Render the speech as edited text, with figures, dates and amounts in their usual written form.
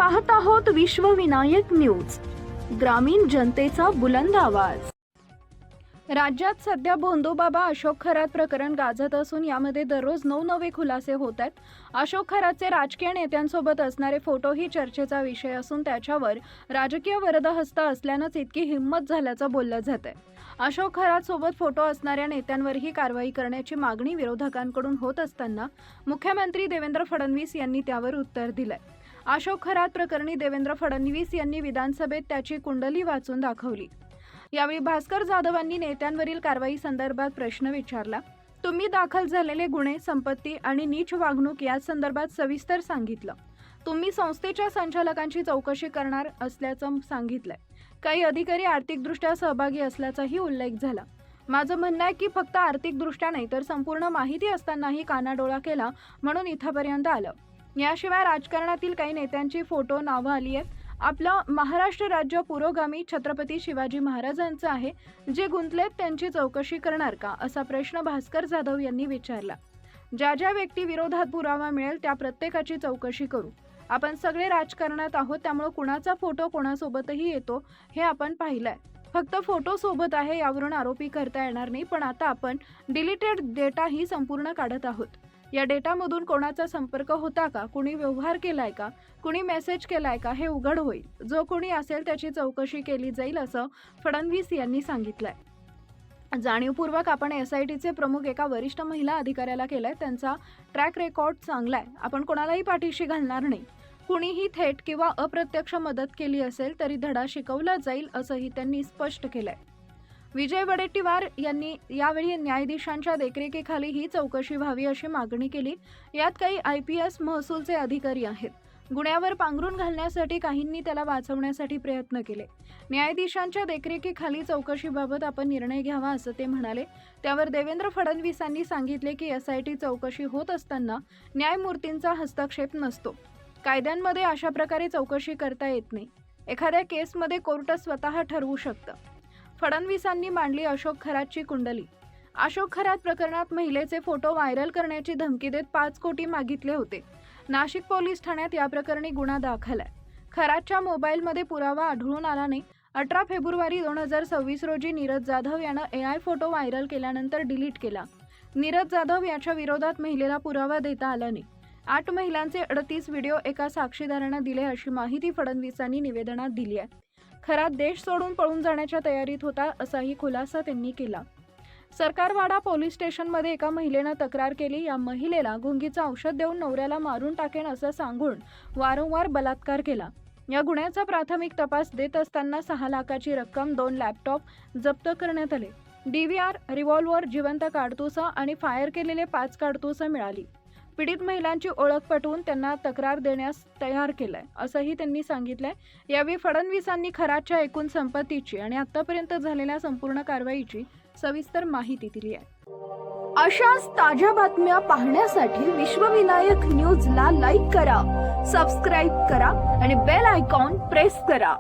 पाहत आहोत विश्वविनायक न्यूज, ग्रामीण जनतेचा बुलंद आवाज। राज्यात सध्या भोंदूबाबा अशोक खरात प्रकरण गाजत असून यामध्ये दररोज नवे खुलासे होत आहेत। अशोक खरातचे राजकीय नेत्यांसोबत असणारे फोटोही चर्चेचा विषय असून त्याच्यावर राजकीय वरदहस्त असल्यानंच इतकी हिंमत झाल्याचं बोललं जातंय। अशोक खरात सोबत फोटो असणाऱ्या नेत्यांवरही कारवाई करण्याची मागणी विरोधकांकडून होत असताना मुख्यमंत्री देवेंद्र फडणवीस यांनी त्यावर उत्तर दिलंय। अशोक खरात प्रकरणी देवेंद्र फडणवीस यांनी विधानसभेत त्याची कुंडली वाचून दाखवली। यावेळी भास्कर जाधवांनी नेत्यांवरील कारवाई संदर्भात प्रश्न विचारला। तुम्ही दाखल झालेले गुन्हे, संपत्ती आणि नीच वागणूक या संदर्भात सविस्तर सांगितलं। तुम्ही संस्थेच्या संचालकांची चौकशी करणार असल्याचं सांगितलंय। काही अधिकारी आर्थिकदृष्ट्या सहभागी असल्याचाही उल्लेख झाला। माझं म्हणणं आहे की फक्त आर्थिकदृष्ट्या नाही तर संपूर्ण माहिती असतानाही कानाडोळा केला म्हणून इथपर्यंत आलं। याशिवाय राजकारणातील काही नेत्यांची फोटो नावं आली आहेत। आपलं महाराष्ट्र राज्य पुरोगामी छत्रपती शिवाजी महाराजांचं आहे, जे गुंतलेत त्यांची चौकशी करणार का, असा प्रश्न भास्कर जाधव यांनी विचारला। ज्या ज्या व्यक्ती विरोधात पुरावा मिळेल त्या प्रत्येकाची चौकशी करू। आपण सगळे राजकारणात आहोत, त्यामुळे कुणाचा फोटो कोणासोबतही येतो हे आपण पाहिलंय। फक्त फोटो सोबत आहे यावरून आरोपी करता येणार नाही, पण आता आपण डिलीटेड डेटा ही संपूर्ण काढत आहोत। या डेटामधून कोणाचा संपर्क होता का, कुणी व्यवहार केलाय का, कुणी मेसेज केलाय का हे उघड होईल। जो कोणी असेल त्याची चौकशी केली जाईल असं फडणवीस यांनी सांगितलंय। जाणीवपूर्वक आपण एसआयटीचे प्रमुख एका वरिष्ठ महिला अधिकाऱ्याला केलाय। त्यांचा ट्रॅक रेकॉर्ड चांगला आहे। आपण कोणालाही पाठीशी घालणार नाही। कुणीही थेट किंवा अप्रत्यक्ष मदत केली असेल तरी धडा शिकवला जाईल असंही त्यांनी स्पष्ट केलंय। विजय वडेट्टीवार यांनी यावेळी न्यायाधीशांच्या देखरेखीखाली ही चौकशी व्हावी अशी मागणी केली। यात काही IPS महसूलचे अधिकारी आहेत। गुन्ह्यावर पांघरून घालण्यासाठी काहींनी त्याला वाचवण्यासाठी प्रयत्न केले। न्यायाधीशांच्या देखरेखीखाली चौकशीबाबत आपण निर्णय घ्यावा असं ते म्हणाले। त्यावर देवेंद्र फडणवीसांनी सांगितले की SIT चौकशी होत असताना न्यायमूर्तींचा हस्तक्षेप नसतो। कायद्यांमध्ये अशा प्रकारे चौकशी करता येत नाही। एखाद्या केसमध्ये कोर्ट स्वतः ठरवू शकतं। फडणवीसांनी मांडली अशोक खरातची कुंडली। अशोक खरात प्रकरणात महिलेचे फोटो व्हायरल करण्याची धमकी देत 5 कोटी मागितले होते। नाशिक पोलीस ठाण्यात या प्रकरणी गुन्हा दाखल आहे। खरातच्या मोबाईलमध्ये पुरावा आढळून आला नाही। 18 फेब्रुवारी 2026 रोजी नीरज जाधव यानं AI फोटो व्हायरल केल्यानंतर डिलीट केला। नीरज जाधव याच्या विरोधात महिलेला पुरावा देता आला नाही। 8 महिलांचे 38 व्हिडिओ एका साक्षीदारानं दिले अशी माहिती फडणवीसांनी निवेदनात दिली आहे। खरात देश सोडून पळून जाण्याच्या तयारीत होता असाही खुलासा त्यांनी केला। सरकारवाडा पोलीस स्टेशनमध्ये एका महिलेनं तक्रार केली। या महिलेला गुंगीचं औषध देऊन नवऱ्याला मारून टाकेन असं सांगून वारंवार बलात्कार केला। या गुन्ह्याचा प्राथमिक तपास देत असताना 6 लाखाची रक्कम, 2 लॅपटॉप जप्त करण्यात आले। DVR, रिव्हॉल्व्हर, जिवंत काडतुसं आणि फायर केलेले 5 काडतुसं मिळाली। पीडित महिलांची ओळख पटवून त्यांना तक्रार देण्यास तयार केलंय असंही त्यांनी सांगितलंय। यावेळी फडणवीसांनी खरातच्या एकूण संपत्तीची आणि आतापर्यंत झालेल्या संपूर्ण कारवाईची सविस्तर माहिती दिली आहे। अशाच ताज्या बातम्या पाहण्यासाठी विश्वविनायक न्यूजला लाईक करा, सबस्क्राईब करा आणि बेल आयकॉन प्रेस करा।